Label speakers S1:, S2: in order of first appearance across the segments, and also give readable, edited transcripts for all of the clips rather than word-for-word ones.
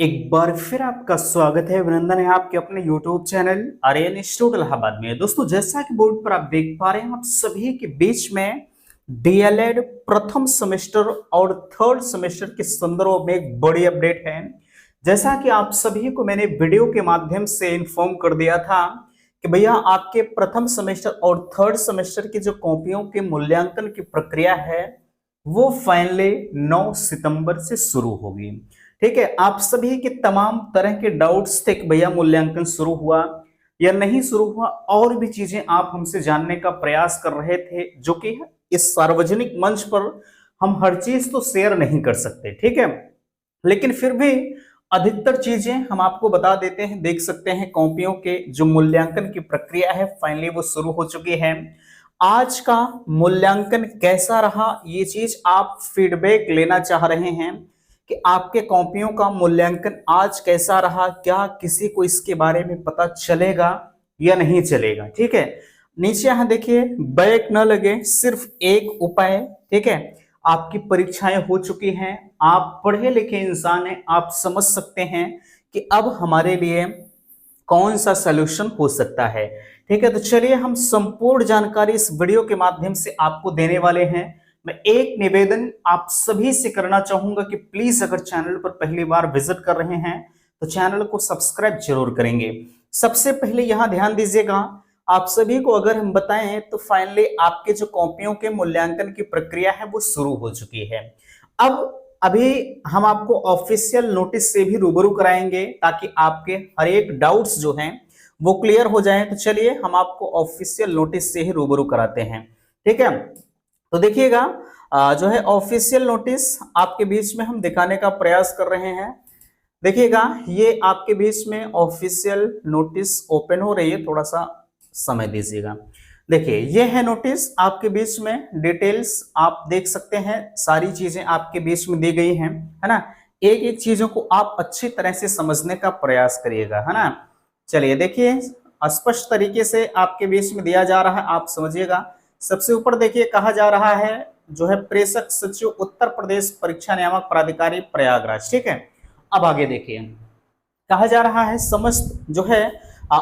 S1: एक बार फिर आपका स्वागत है, अभिनंदन है आपके अपने YouTube channel Aryan institute Allahabad में। दोस्तों, जैसा कि बोर्ड पर आप देख पा रहे हैं, आप सभी के बीच में डीएलएड प्रथम सेमेस्टर और थर्ड सेमेस्टर के संदर्भ में एक बड़ी अपडेट है। जैसा कि आप सभी को मैंने वीडियो के माध्यम से इन्फॉर्म कर दिया था कि भैया आपके प्रथम सेमेस्टर और थर्ड सेमेस्टर की जो कॉपियों के मूल्यांकन की प्रक्रिया है वो फाइनली 9 सितंबर से शुरू होगी। ठीक है, आप सभी के तमाम तरह के डाउट्स थे कि भैया मूल्यांकन शुरू हुआ या नहीं शुरू हुआ, और भी चीजें आप हमसे जानने का प्रयास कर रहे थे, जो कि इस सार्वजनिक मंच पर हम हर चीज तो शेयर नहीं कर सकते। ठीक है, लेकिन फिर भी अधिकतर चीजें हम आपको बता देते हैं। देख सकते हैं कॉपियों के जो मूल्यांकन की प्रक्रिया है फाइनली वो शुरू हो चुकी है। आज का मूल्यांकन कैसा रहा, ये चीज आप फीडबैक लेना चाह रहे हैं कि आपके कॉपियों का मूल्यांकन आज कैसा रहा, क्या किसी को इसके बारे में पता चलेगा या नहीं चलेगा। ठीक है, नीचे यहां देखिए, बैक न लगे सिर्फ एक उपाय। ठीक है, आपकी परीक्षाएं हो चुकी हैं, आप पढ़े लिखे इंसान हैं, आप समझ सकते हैं कि अब हमारे लिए कौन सा सलूशन हो सकता है। ठीक है, तो चलिए हम संपूर्ण जानकारी इस वीडियो के माध्यम से आपको देने वाले हैं। मैं एक निवेदन आप सभी से करना चाहूंगा कि प्लीज अगर चैनल पर पहली बार विजिट कर रहे हैं तो चैनल को सब्सक्राइब जरूर करेंगे। सबसे पहले यहां ध्यान दीजिएगा, आप सभी को अगर हम बताएं तो फाइनली आपके जो कॉपियों के मूल्यांकन की प्रक्रिया है वो शुरू हो चुकी है। अब अभी हम आपको ऑफिशियल नोटिस से भी रूबरू कराएंगे ताकि आपके हर एक डाउट्स जो हैं वो क्लियर हो जाएं। तो चलिए हम आपको ऑफिशियल नोटिस से ही रूबरू कराते हैं। ठीक है, तो देखिएगा, जो है ऑफिशियल नोटिस आपके बीच में हम दिखाने का प्रयास कर रहे हैं। देखिएगा, ये आपके बीच में ऑफिशियल नोटिस ओपन हो रही है, थोड़ा सा समय दीजिएगा। देखिए, ये है नोटिस आपके बीच में, डिटेल्स आप देख सकते हैं, सारी चीजें आपके बीच में दी गई हैं, है ना। एक एक चीजों को आप अच्छी तरह से समझने का प्रयास करिएगा, है ना। चलिए देखिए, स्पष्ट तरीके से आपके बीच में दिया जा रहा है, आप समझिएगा। सबसे ऊपर देखिए, कहा जा रहा है जो है प्रेषक सचिव उत्तर प्रदेश परीक्षा नियामक प्राधिकारी प्रयागराज। ठीक है, अब आगे देखिए, कहा जा रहा है समस्त जो है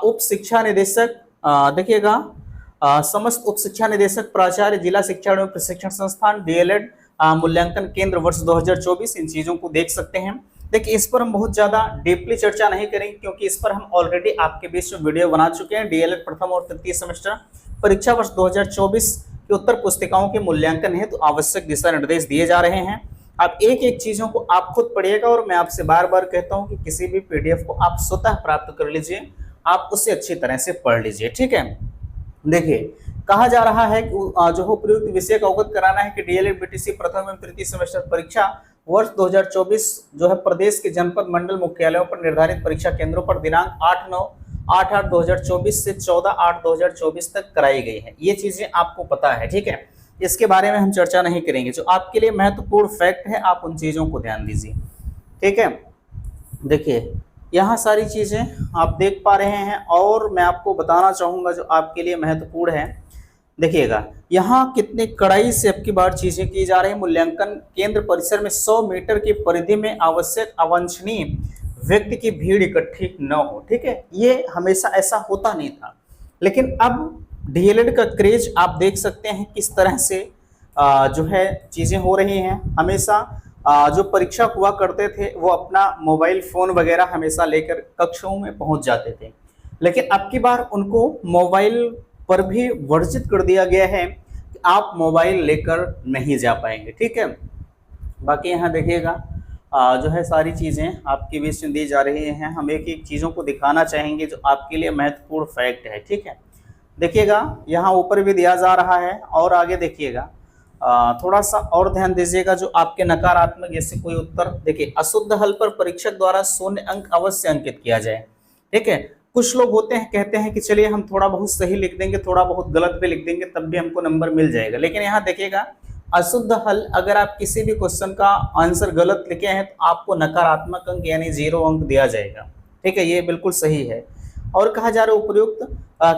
S1: उप शिक्षा निदेशक, देखिएगा, समस्त उप शिक्षा निदेशक प्राचार्य जिला शिक्षा एवं प्रशिक्षण संस्थान डीएलएड मूल्यांकन केंद्र वर्ष 2024, इन चीजों को देख सकते हैं। देखिए, इस पर हम बहुत ज्यादा डीपली चर्चा नहीं करेंगे क्योंकि इस पर हम ऑलरेडी आपके बीच में वीडियो बना चुके हैं। डीएलएड प्रथम और तृतीय सेमेस्टर परीक्षा वर्ष 2024 की उत्तर पुस्तिकाओं के मूल्यांकन है तो आवश्यक दिशा निर्देश दिए जा रहे हैं। आप एक एक चीजों को आप खुद पढ़िएगा, और मैं आपसे बार बार कहता हूं कि किसी भी पीडीएफ को आप स्वतः प्राप्त कर लीजिए, आप उसे अच्छी तरह से पढ़ लीजिए। ठीक है, देखिए, कहा जा रहा है कि जो उपयुक्त विषय का अवगत कराना है कि डीएलएड बीटीसी प्रथम एवं तृतीय सेमेस्टर परीक्षा वर्ष 2024 जो है प्रदेश के जनपद मंडल मुख्यालयों पर निर्धारित परीक्षा केंद्रों पर दिनांक 8/9/2024 से 14/8/2024 तक कराई गई है। ये चीजें आपको पता है। ठीक है, इसके बारे में हम चर्चा नहीं करेंगे। जो आपके लिए महत्वपूर्ण फैक्ट है आप उन चीजों को ध्यान दीजिए। ठीक है, देखिए, यहाँ सारी चीजें आप देख पा रहे हैं, और मैं आपको बताना चाहूंगा जो आपके लिए महत्वपूर्ण है। देखिएगा, यहाँ कितने कड़ाई से अब की बार चीजें की जा रही है। मूल्यांकन केंद्र परिसर में 100 मीटर की परिधि में आवश्यक अवांछनीय व्यक्ति की भीड़ इकट्ठी न हो। ठीक है, ये हमेशा ऐसा होता नहीं था, लेकिन अब डीएलएड का क्रेज आप देख सकते हैं किस तरह से जो है चीजें हो रही हैं। हमेशा जो परीक्षक हुआ करते थे वो अपना मोबाइल फोन वगैरह हमेशा लेकर कक्षों में पहुंच जाते थे, लेकिन अब की बार उनको मोबाइल पर भी वर्जित कर दिया गया है कि आप मोबाइल लेकर नहीं जा पाएंगे। ठीक है, बाकी यहाँ देखिएगा, जो है सारी चीज़ें आपके बीच में दी जा रही हैं। हम एक एक चीज़ों को दिखाना चाहेंगे जो आपके लिए महत्वपूर्ण फैक्ट है। ठीक है, देखिएगा, यहाँ ऊपर भी दिया जा रहा है, और आगे देखिएगा, थोड़ा सा और ध्यान दीजिएगा। जो आपके नकारात्मक जैसे कोई उत्तर, देखिए, अशुद्ध हल पर परीक्षक द्वारा 0 अंक अवश्य अंकित किया जाए। ठीक है, कुछ लोग होते हैं कहते हैं कि चलिए हम थोड़ा बहुत सही लिख देंगे, थोड़ा बहुत गलत भी लिख देंगे, तब भी हमको नंबर मिल जाएगा। लेकिन यहाँ देखिएगा, अशुद्ध हल अगर आप किसी भी क्वेश्चन का आंसर गलत लिखे हैं तो आपको नकारात्मक अंक यानी 0 अंक दिया जाएगा। ठीक है, ये बिल्कुल सही है। और कहा जा रहा है उपयुक्त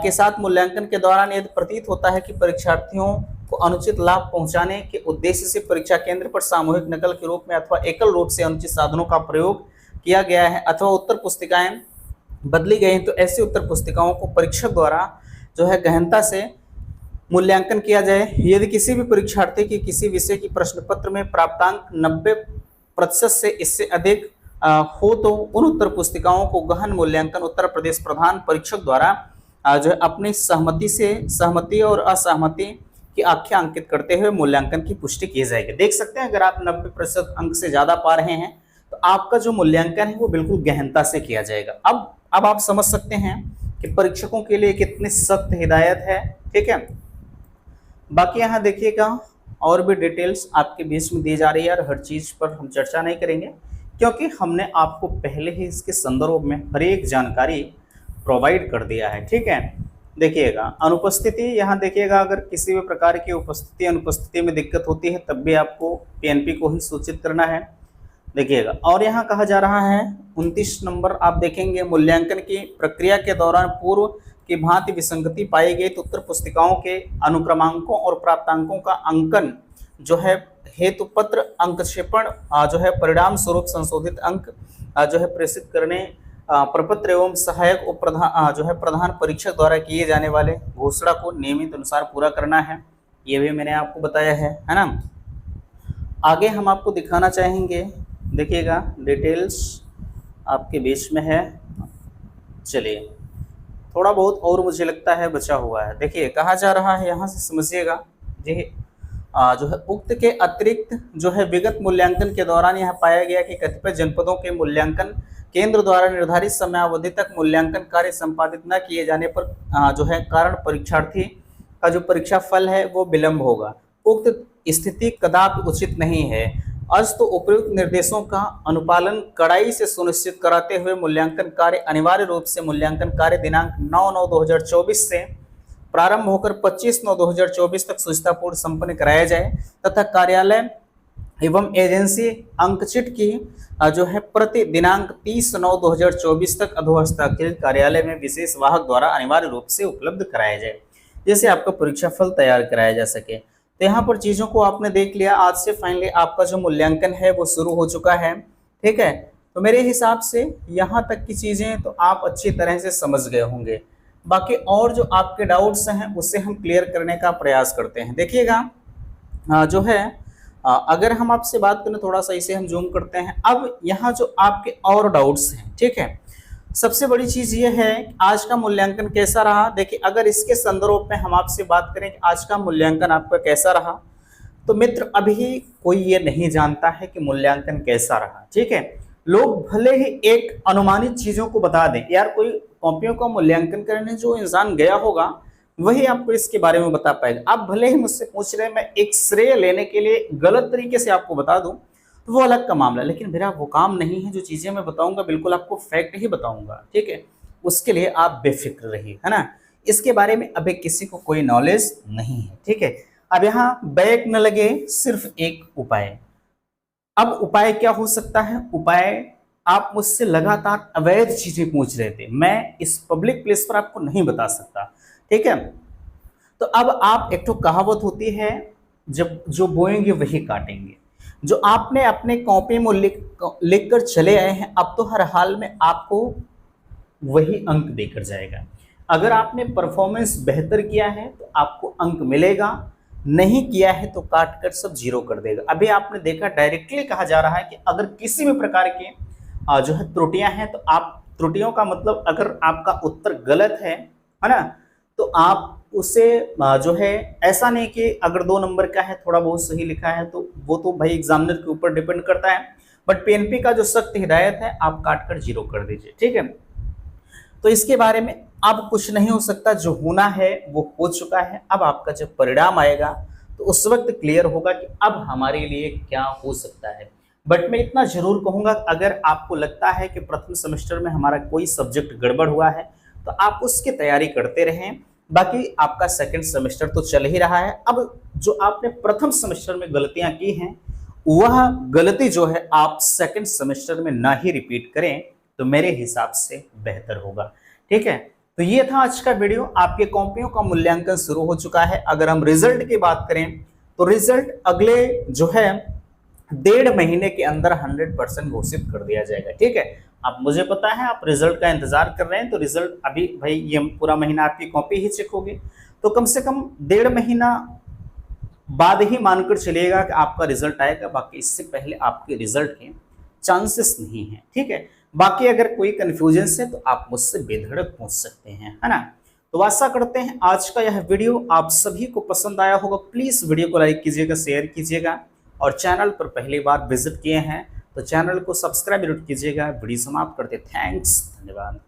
S1: के साथ मूल्यांकन के दौरान यदि प्रतीत होता है कि परीक्षार्थियों को अनुचित लाभ पहुंचाने के उद्देश्य से परीक्षा केंद्र पर सामूहिक नकल के रूप में अथवा एकल रूप से अनुचित साधनों का प्रयोग किया गया है अथवा उत्तर पुस्तिकाएं बदली गई हैं, तो ऐसी उत्तर पुस्तिकाओं को परीक्षक द्वारा जो है गहनता से मूल्यांकन किया जाए। यदि किसी भी परीक्षार्थी की किसी विषय की प्रश्न पत्र में प्राप्तांक 90% से इससे अधिक हो तो उन उत्तर पुस्तिकाओं को गहन मूल्यांकन उत्तर प्रदेश प्रधान परीक्षक द्वारा जो है अपनी सहमति और असहमति की आख्या अंकित करते हुए मूल्यांकन की पुष्टि की जाएगी। देख सकते हैं, अगर आप 90% अंक से ज्यादा पा रहे हैं तो आपका जो मूल्यांकन है वो बिल्कुल गहनता से किया जाएगा। अब आप समझ सकते हैं कि परीक्षकों के लिए कितनी सख्त हिदायत है। ठीक है, बाकी यहाँ देखिएगा और भी डिटेल्स आपके बीच में दी जा रही है और हर चीज पर हम चर्चा नहीं करेंगे, क्योंकि हमने आपको पहले ही इसके संदर्भ में हर एक जानकारी प्रोवाइड कर दिया है। ठीक है, देखिएगा अनुपस्थिति, यहाँ देखिएगा अगर किसी भी प्रकार की अनुपस्थिति में दिक्कत होती है तब भी आपको पीएनपी को ही सूचित करना है। देखिएगा, और यहाँ कहा जा रहा है 29 नंबर आप देखेंगे, मूल्यांकन की प्रक्रिया के दौरान पूर्व की भांति विसंगति पाई गई तो उत्तर पुस्तिकाओं के अनुक्रमांकों और प्राप्तांकों का अंकन जो है हेतु पत्र अंकक्षेपण जो है परिणाम स्वरूप संशोधित अंक जो है प्रेषित करने प्रपत्र एवं सहायक जो है प्रधान परीक्षक द्वारा किए जाने वाले घोषणा को नियमित अनुसार पूरा करना है। ये भी मैंने आपको बताया है ना। आगे हम आपको दिखाना चाहेंगे, देखिएगा डिटेल्स आपके बीच में है। चलिए, थोड़ा बहुत और मुझे लगता है बचा हुआ है। देखिए कहा जा रहा है, यहाँ से समझिएगा जी, जो है उक्त के अतिरिक्त जो है विगत मूल्यांकन के दौरान यह पाया गया कि कतिपय जनपदों के मूल्यांकन केंद्र द्वारा निर्धारित समयावधि तक मूल्यांकन कार्य संपादित न किए जाने पर जो है कारण परीक्षार्थी का जो परीक्षा फल है वो विलंब होगा। उक्त स्थिति कदापि उचित नहीं है। अस्तु उपयुक्त निर्देशों का अनुपालन कड़ाई से सुनिश्चित कराते हुए मूल्यांकन कार्य अनिवार्य रूप से मूल्यांकन कार्य दिनांक 9/9/2024 से प्रारंभ होकर 25/9/2024 तक सुचितापूर्ण संपन्न कराया जाए तथा कार्यालय एवं एजेंसी अंकचिट की जो है प्रति दिनांक 30/9/2024 तक अधोहस्ताक्षरित कार्यालय में विशेष वाहक द्वारा अनिवार्य रूप से उपलब्ध कराया जाए, जैसे आपका परीक्षा फल तैयार कराया जा सके। तो यहाँ पर चीजों को आपने देख लिया। आज से फाइनली आपका जो मूल्यांकन है वो शुरू हो चुका है। ठीक है, तो मेरे हिसाब से यहाँ तक की चीजें तो आप अच्छी तरह से समझ गए होंगे। बाकी और जो आपके डाउट्स हैं उससे हम क्लियर करने का प्रयास करते हैं। देखिएगा जो है अगर हम आपसे बात करें, थोड़ा सा इसे हम जूम करते हैं। अब यहाँ जो आपके और डाउट्स हैं, ठीक है, सबसे बड़ी चीज ये है आज का मूल्यांकन कैसा रहा। देखिए अगर इसके संदर्भ में हम आपसे बात करें कि आज का मूल्यांकन आपका कैसा रहा, तो मित्र अभी कोई ये नहीं जानता है कि मूल्यांकन कैसा रहा। ठीक है, लोग भले ही एक अनुमानित चीजों को बता दें, यार कोई कॉपियों का मूल्यांकन करने जो इंसान गया होगा वही आपको इसके बारे में बता पाएगा। आप भले ही मुझसे पूछ रहे हैं मैं एक श्रेय लेने के लिए गलत तरीके से आपको बता दूं तो वो अलग का मामला, लेकिन मेरा वो काम नहीं है। जो चीजें मैं बताऊंगा बिल्कुल आपको फैक्ट ही बताऊंगा। ठीक है, उसके लिए आप बेफिक्र रहिए, है ना। इसके बारे में अभी किसी को कोई नॉलेज नहीं है। ठीक है, अब यहाँ बैक न लगे, सिर्फ एक उपाय। अब उपाय क्या हो सकता है? उपाय, आप मुझसे लगातार अवैध चीजें पूछ रहे थे, मैं इस पब्लिक प्लेस पर आपको नहीं बता सकता। ठीक है, तो अब आप, एक तो कहावत होती है, जब जो बोएंगे वही काटेंगे। जो आपने अपने कॉपी में लिख कर चले आए हैं, अब तो हर हाल में आपको वही अंक देकर जाएगा। अगर आपने परफॉर्मेंस बेहतर किया है तो आपको अंक मिलेगा, नहीं किया है तो काट कर सब जीरो कर देगा। अभी आपने देखा डायरेक्टली कहा जा रहा है कि अगर किसी भी प्रकार के जो है त्रुटियां हैं तो आप, त्रुटियों का मतलब अगर आपका उत्तर गलत है ना, तो आप उसे जो है, ऐसा नहीं कि अगर 2 नंबर का है थोड़ा बहुत सही लिखा है तो वो तो भाई एग्जामिनर के ऊपर डिपेंड करता है, बट पीएनपी का जो सख्त हिदायत है आप काट कर जीरो कर दीजिए। ठीक है, तो इसके बारे में अब कुछ नहीं हो सकता, जो होना है वो हो चुका है। अब आपका जब परिणाम आएगा तो उस वक्त क्लियर होगा कि अब हमारे लिए क्या हो सकता है। बट मैं इतना जरूर कहूंगा, अगर आपको लगता है कि प्रथम सेमेस्टर में हमारा कोई सब्जेक्ट गड़बड़ हुआ है तो आप उसकी तैयारी करते रहें। बाकी आपका सेकंड सेमेस्टर तो चल ही रहा है। अब जो आपने प्रथम सेमेस्टर में गलतियां की हैं, वह गलती जो है आप सेकंड सेमेस्टर में ना ही रिपीट करें तो मेरे हिसाब से बेहतर होगा। ठीक है, तो ये था आज का वीडियो। आपके कॉपियों का मूल्यांकन शुरू हो चुका है। अगर हम रिजल्ट की बात करें तो रिजल्ट अगले जो है 1.5 महीने के अंदर 100% घोषित कर दिया जाएगा। ठीक है, अब मुझे पता है आप रिजल्ट का इंतजार कर रहे हैं, तो रिजल्ट अभी भाई ये पूरा महीना आपकी कॉपी ही चेक होगी, तो कम से कम 1.5 महीना बाद ही मानकर चलिएगा कि आपका रिजल्ट आएगा, बाकी इससे पहले आपके रिजल्ट के चांसेस नहीं है। ठीक है, बाकी अगर कोई कंफ्यूजन है तो आप मुझसे बेधड़क पूछ सकते हैं, है ना। तो आशा करते हैं आज का यह वीडियो आप सभी को पसंद आया होगा। प्लीज वीडियो को लाइक कीजिएगा, शेयर कीजिएगा, और चैनल पर पहली बार विजिट किए हैं तो चैनल को सब्सक्राइब जरूर कीजिएगा। वीडियो समाप्त करते, थैंक्स, धन्यवाद।